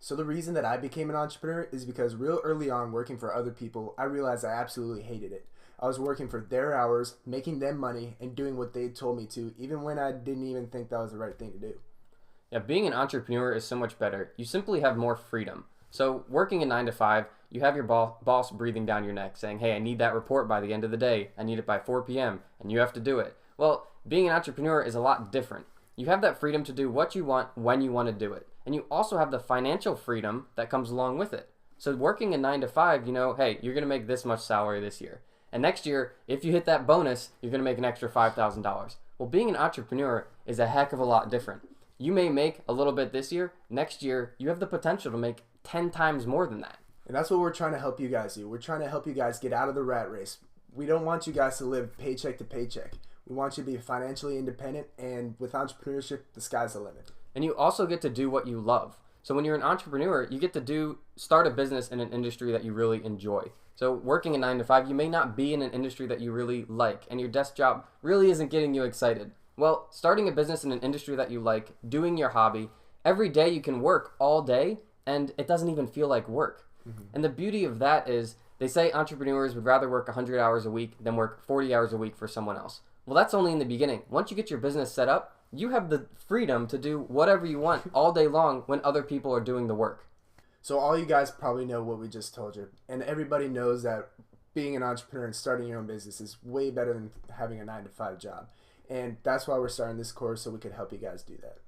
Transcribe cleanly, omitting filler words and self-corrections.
So the reason that I became an entrepreneur is because real early on working for other people, I realized I absolutely hated it. I was working for their hours, making them money, and doing what they told me to, even when I didn't even think that was the right thing to do. Yeah, being an entrepreneur is so much better. You simply have more freedom. So working a 9 to 5, you have your boss breathing down your neck saying, hey, I need that report by the end of the day. I need it by 4 p.m. and you have to do it. Well, being an entrepreneur is a lot different. You have that freedom to do what you want when you want to do it. And you also have the financial freedom that comes along with it. So working a 9 to 5, you know, hey, you're going to make this much salary this year. And next year, if you hit that bonus, you're going to make an extra $5,000. Well, being an entrepreneur is a heck of a lot different. You may make a little bit this year. Next year, you have the potential to make 10 times more than that. And that's what we're trying to help you guys do. We're trying to help you guys get out of the rat race. We don't want you guys to live paycheck to paycheck. We want you to be financially independent, and with entrepreneurship, the sky's the limit. And you also get to do what you love. So when you're an entrepreneur, you get to start a business in an industry that you really enjoy. So working a 9 to 5, you may not be in an industry that you really like, and your desk job really isn't getting you excited. Well, starting a business in an industry that you like, doing your hobby, every day you can work all day, and it doesn't even feel like work. And the beauty of that is they say entrepreneurs would rather work 100 hours a week than work 40 hours a week for someone else. Well, that's only in the beginning. Once you get your business set up, you have the freedom to do whatever you want all day long when other people are doing the work. So all you guys probably know what we just told you, and everybody knows that being an entrepreneur and starting your own business is way better than having a 9 to 5 job. And that's why we're starting this course, so we can help you guys do that.